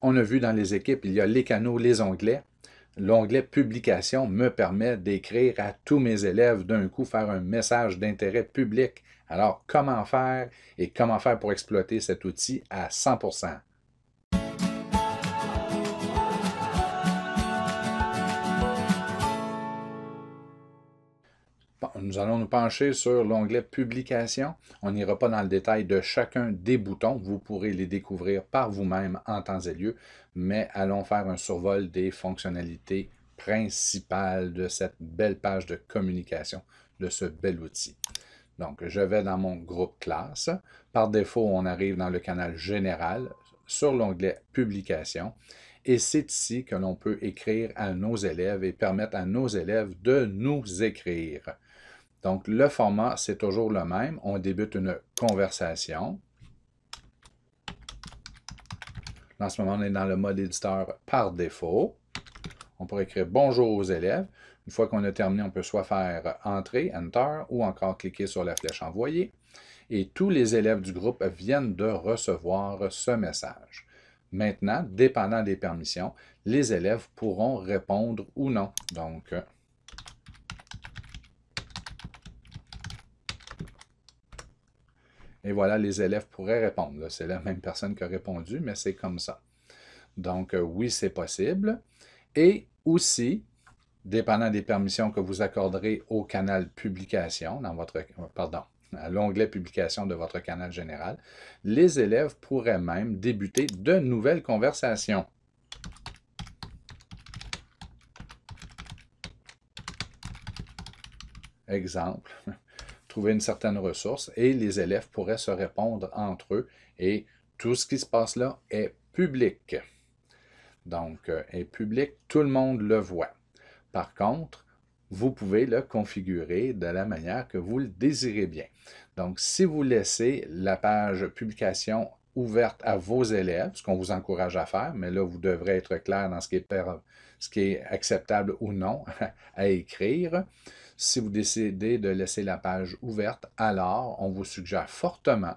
On a vu dans les équipes, il y a les canaux, les onglets. L'onglet Publication me permet d'écrire à tous mes élèves d'un coup, faire un message d'intérêt public. Alors, comment faire et comment faire pour exploiter cet outil à 100%? Bon, nous allons nous pencher sur l'onglet Publication. On n'ira pas dans le détail de chacun des boutons. Vous pourrez les découvrir par vous-même en temps et lieu, mais allons faire un survol des fonctionnalités principales de cette belle page de communication, de ce bel outil. Donc, je vais dans mon groupe classe. Par défaut, on arrive dans le canal général sur l'onglet Publication. Et c'est ici que l'on peut écrire à nos élèves et permettre à nos élèves de nous écrire. Donc, le format, c'est toujours le même. On débute une conversation. En ce moment, on est dans le mode éditeur par défaut. On pourrait écrire « Bonjour aux élèves ». Une fois qu'on a terminé, on peut soit faire « Entrée », « Enter » ou encore cliquer sur la flèche « Envoyer ». Et tous les élèves du groupe viennent de recevoir ce message. Maintenant, dépendant des permissions, les élèves pourront répondre ou non. Donc, et voilà, les élèves pourraient répondre. C'est la même personne qui a répondu, mais c'est comme ça. Donc, oui, c'est possible. Et aussi, dépendant des permissions que vous accorderez au canal publication, à l'onglet publication de votre canal général, les élèves pourraient même débuter de nouvelles conversations. Exemple, trouver une certaine ressource et les élèves pourraient se répondre entre eux et tout ce qui se passe là est public. Donc, est public, tout le monde le voit. Par contre, vous pouvez le configurer de la manière que vous le désirez bien. Donc, si vous laissez la page publication ouverte à vos élèves, ce qu'on vous encourage à faire, mais là, vous devrez être clair dans ce qui est acceptable ou non à écrire. Si vous décidez de laisser la page ouverte, alors on vous suggère fortement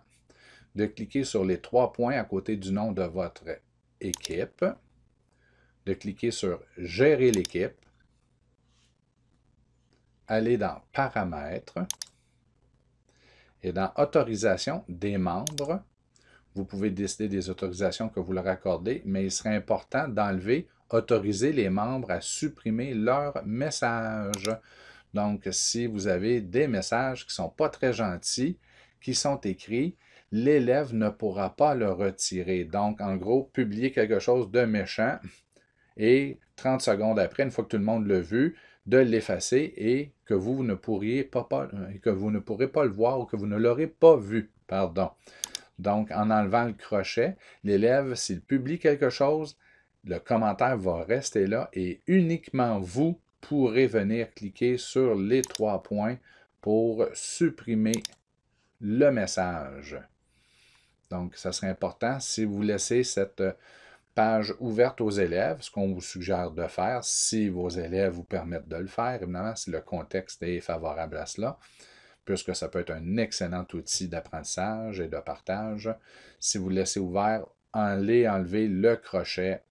de cliquer sur les 3 points à côté du nom de votre équipe, de cliquer sur « Gérer l'équipe », aller dans « Paramètres » et dans « Autorisation des membres », vous pouvez décider des autorisations que vous leur accordez, mais il serait important d'enlever « Autoriser les membres à supprimer leurs messages ». Donc, si vous avez des messages qui ne sont pas très gentils, qui sont écrits, l'élève ne pourra pas le retirer. Donc, en gros, publier quelque chose de méchant et 30 secondes après, une fois que tout le monde l'a vu, de l'effacer et que vous ne pourrez pas le voir ou que vous ne l'aurez pas vu. Pardon. Donc, en enlevant le crochet, l'élève, s'il publie quelque chose, le commentaire va rester là et uniquement vous pourrez venir cliquer sur les 3 points pour supprimer le message. Donc, ça serait important si vous laissez cette page ouverte aux élèves, ce qu'on vous suggère de faire, si vos élèves vous permettent de le faire, évidemment, si le contexte est favorable à cela, puisque ça peut être un excellent outil d'apprentissage et de partage. Si vous laissez ouvert, enlevez le crochet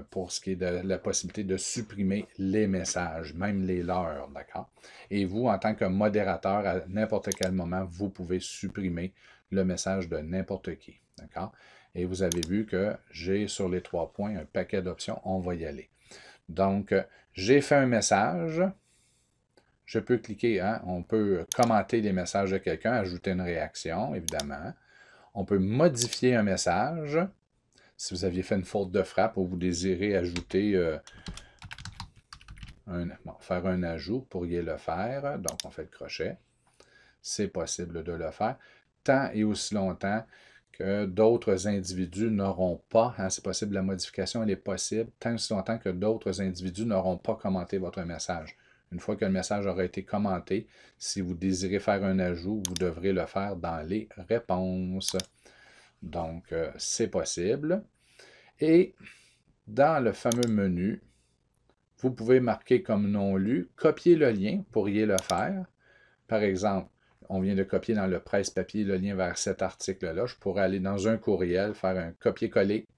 pour ce qui est de la possibilité de supprimer les messages, même les leurs, d'accord? Et vous, en tant que modérateur, à n'importe quel moment, vous pouvez supprimer le message de n'importe qui, d'accord? Et vous avez vu que j'ai sur les 3 points un paquet d'options, on va y aller. Donc, j'ai fait un message, je peux cliquer, hein, on peut commenter les messages de quelqu'un, ajouter une réaction, évidemment. On peut modifier un message. Si vous aviez fait une faute de frappe ou vous désirez ajouter, faire un ajout, vous pourriez le faire. Donc, on fait le crochet. C'est possible de le faire tant et aussi longtemps que d'autres individus n'auront pas, hein, c'est possible, la modification elle est possible, tant et aussi longtemps que d'autres individus n'auront pas commenté votre message. Une fois que le message aura été commenté, si vous désirez faire un ajout, vous devrez le faire dans les réponses. Donc, c'est possible. Et dans le fameux menu, vous pouvez marquer comme non lu, copier le lien, vous pourriez le faire. Par exemple, on vient de copier dans le presse-papier le lien vers cet article-là. Je pourrais aller dans un courriel, faire un copier-coller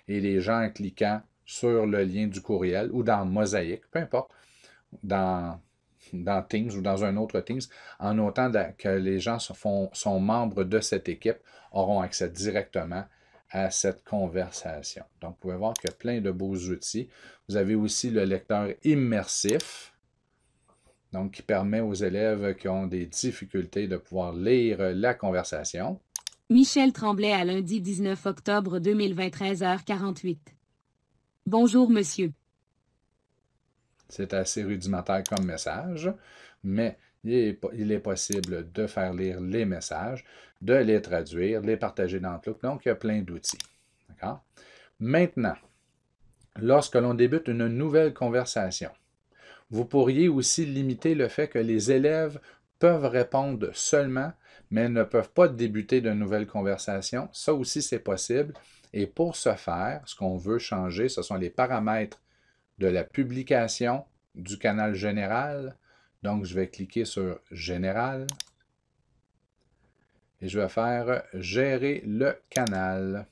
et les gens en cliquant sur le lien du courriel ou dans Mosaïque, peu importe, dans Teams ou dans un autre Teams, en autant que les gens sont membres de cette équipe, auront accès directement à cette conversation. Donc, vous pouvez voir qu'il y a plein de beaux outils. Vous avez aussi le lecteur immersif, donc qui permet aux élèves qui ont des difficultés de pouvoir lire la conversation. Michel Tremblay à lundi 19 octobre 2020, 13h48. Bonjour, monsieur. C'est assez rudimentaire comme message, mais il est possible de faire lire les messages, de les traduire, de les partager dans Outlook. Donc, il y a plein d'outils. D'accord? Maintenant, lorsque l'on débute une nouvelle conversation, vous pourriez aussi limiter le fait que les élèves peuvent répondre seulement, mais ne peuvent pas débuter de nouvelles conversations. Ça aussi, c'est possible. Et pour ce faire, ce qu'on veut changer, ce sont les paramètres de la publication du canal général. Donc, je vais cliquer sur Général et je vais faire Gérer le canal.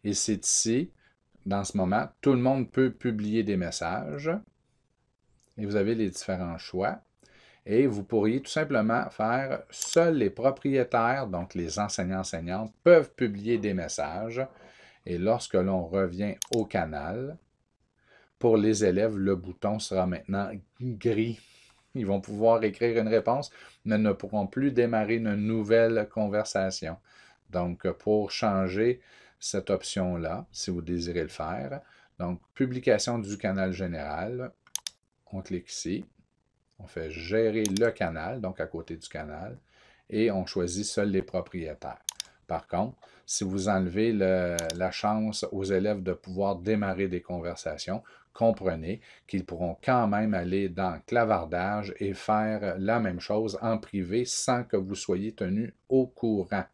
Et c'est ici, dans ce moment, tout le monde peut publier des messages. Et vous avez les différents choix. Et vous pourriez tout simplement faire seuls les propriétaires, donc les enseignants-enseignantes, peuvent publier des messages. Et lorsque l'on revient au canal, pour les élèves, le bouton sera maintenant gris. Ils vont pouvoir écrire une réponse, mais ne pourront plus démarrer une nouvelle conversation. Donc, pour changer cette option-là, si vous désirez le faire, donc, publication du canal général, on clique ici, on fait gérer le canal, donc à côté du canal, et on choisit seuls les propriétaires. Par contre, si vous enlevez la chance aux élèves de pouvoir démarrer des conversations, comprenez qu'ils pourront quand même aller dans clavardage et faire la même chose en privé sans que vous soyez tenu au courant.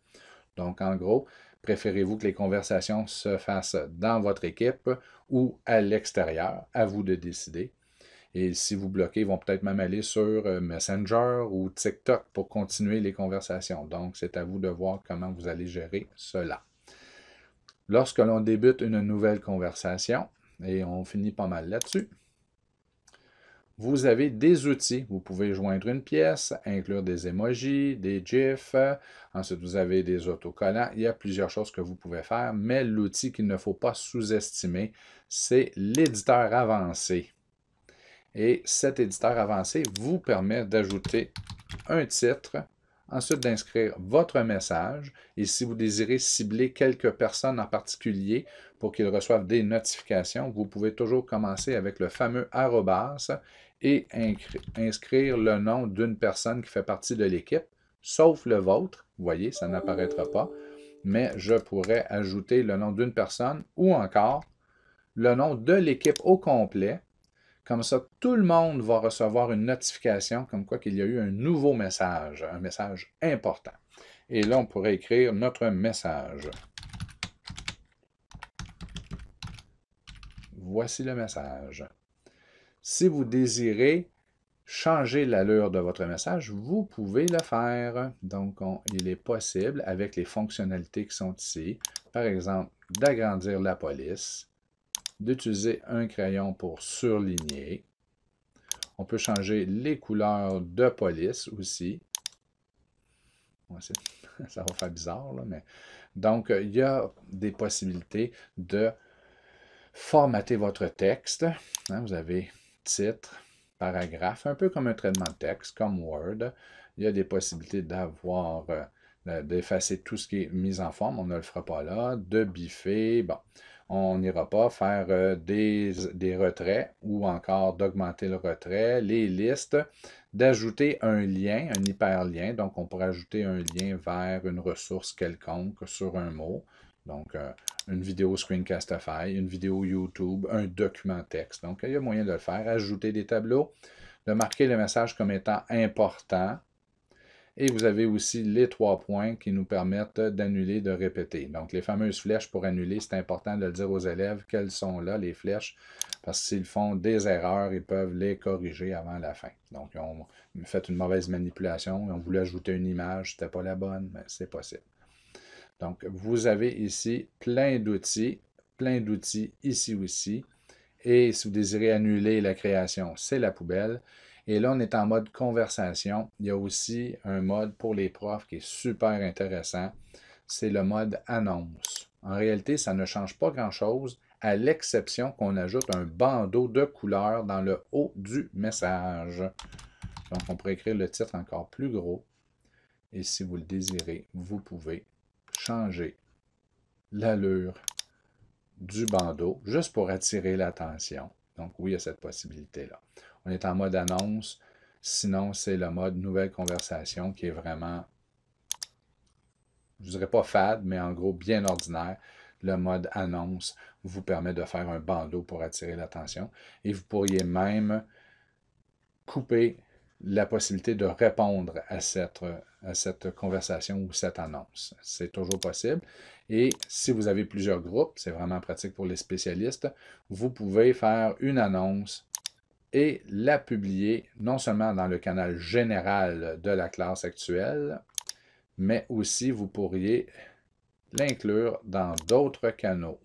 Donc, en gros, préférez-vous que les conversations se fassent dans votre équipe ou à l'extérieur? À vous de décider. Et si vous bloquez, ils vont peut-être même aller sur Messenger ou TikTok pour continuer les conversations. Donc, c'est à vous de voir comment vous allez gérer cela. Lorsque l'on débute une nouvelle conversation, et on finit pas mal là-dessus, vous avez des outils. Vous pouvez joindre une pièce, inclure des emojis, des GIFs. Ensuite, vous avez des autocollants. Il y a plusieurs choses que vous pouvez faire, mais l'outil qu'il ne faut pas sous-estimer, c'est l'éditeur avancé. Et cet éditeur avancé vous permet d'ajouter un titre, ensuite d'inscrire votre message. Et si vous désirez cibler quelques personnes en particulier pour qu'ils reçoivent des notifications, vous pouvez toujours commencer avec le fameux arrobas et inscrire le nom d'une personne qui fait partie de l'équipe, sauf le vôtre. Vous voyez, ça n'apparaîtra pas. Mais je pourrais ajouter le nom d'une personne ou encore le nom de l'équipe au complet. Comme ça, tout le monde va recevoir une notification comme quoi qu'il y a eu un nouveau message, un message important. Et là, on pourrait écrire notre message. Voici le message. Si vous désirez changer l'allure de votre message, vous pouvez le faire. Donc, il est possible, avec les fonctionnalités qui sont ici, par exemple, d'agrandir la police, d'utiliser un crayon pour surligner. On peut changer les couleurs de police aussi. Ouais, ça va faire bizarre, là, mais... Donc, il y a des possibilités de formater votre texte. Hein, vous avez titre, paragraphe, un peu comme un traitement de texte, comme Word. Il y a des possibilités d'avoir, d'effacer tout ce qui est mis en forme. On ne le fera pas là. De biffer, bon. On n'ira pas faire des retraits ou encore d'augmenter le retrait, les listes, d'ajouter un lien, un hyperlien. Donc, on pourrait ajouter un lien vers une ressource quelconque sur un mot. Donc, une vidéo Screencastify, une vidéo YouTube, un document texte. Donc, il y a moyen de le faire. Ajouter des tableaux, de marquer le message comme étant important. Et vous avez aussi les 3 points qui nous permettent d'annuler, de répéter. Donc, les fameuses flèches pour annuler, c'est important de le dire aux élèves quelles sont là, les flèches, parce que s'ils font des erreurs, ils peuvent les corriger avant la fin. Donc, ils ont fait une mauvaise manipulation, ils ont voulu ajouter une image, c'était pas la bonne, mais c'est possible. Donc, vous avez ici plein d'outils plein d'outils ici aussi. Et si vous désirez annuler la création, c'est la poubelle. Et là, on est en mode conversation. Il y a aussi un mode pour les profs qui est super intéressant. C'est le mode annonce. En réalité, ça ne change pas grand-chose, à l'exception qu'on ajoute un bandeau de couleur dans le haut du message. Donc, on pourrait écrire le titre encore plus gros. Et si vous le désirez, vous pouvez changer l'allure du bandeau, juste pour attirer l'attention. Donc oui, il y a cette possibilité-là. On est en mode annonce, sinon c'est le mode nouvelle conversation qui est vraiment, je ne dirais pas fade, mais en gros bien ordinaire. Le mode annonce vous permet de faire un bandeau pour attirer l'attention. Et vous pourriez même couper la possibilité de répondre à cette conversation ou cette annonce. C'est toujours possible. Et si vous avez plusieurs groupes, c'est vraiment pratique pour les spécialistes, vous pouvez faire une annonce et la publier non seulement dans le canal général de la classe actuelle, mais aussi vous pourriez l'inclure dans d'autres canaux,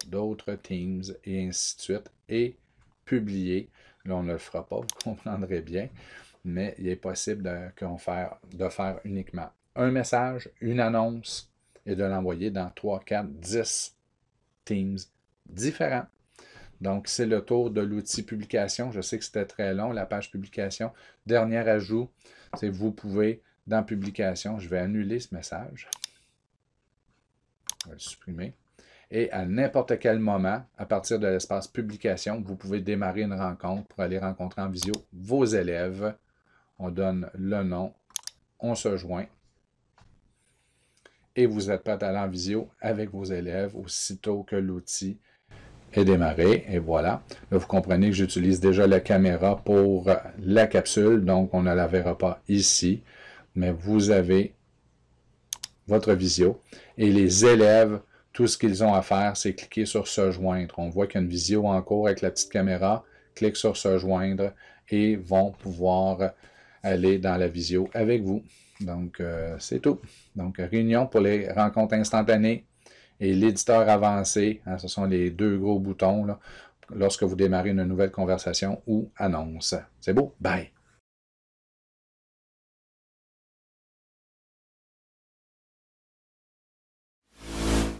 d'autres Teams et ainsi de suite, et publier. Là, on ne le fera pas, vous comprendrez bien, mais il est possible de faire uniquement un message, une annonce, et de l'envoyer dans 3, 4, 10 Teams différents. Donc, c'est le tour de l'outil publication. Je sais que c'était très long, la page publication. Dernier ajout, c'est vous pouvez, dans publication, je vais annuler ce message. Je vais le supprimer. Et à n'importe quel moment, à partir de l'espace publication, vous pouvez démarrer une rencontre pour aller rencontrer en visio vos élèves. On donne le nom, on se joint. Et vous êtes prêt à aller en visio avec vos élèves aussitôt que l'outil est démarré. Et voilà. Là, vous comprenez que j'utilise déjà la caméra pour la capsule, donc on ne la verra pas ici. Mais vous avez votre visio. Et les élèves, tout ce qu'ils ont à faire, c'est cliquer sur « Se joindre ». On voit qu'il y a une visio en cours avec la petite caméra. Clique sur « Se joindre » et vont pouvoir aller dans la visio avec vous. Donc, c'est tout. Donc, réunion pour les rencontres instantanées et l'éditeur avancé. Hein, ce sont les deux gros boutons là, lorsque vous démarrez une nouvelle conversation ou annonce. C'est beau? Bye!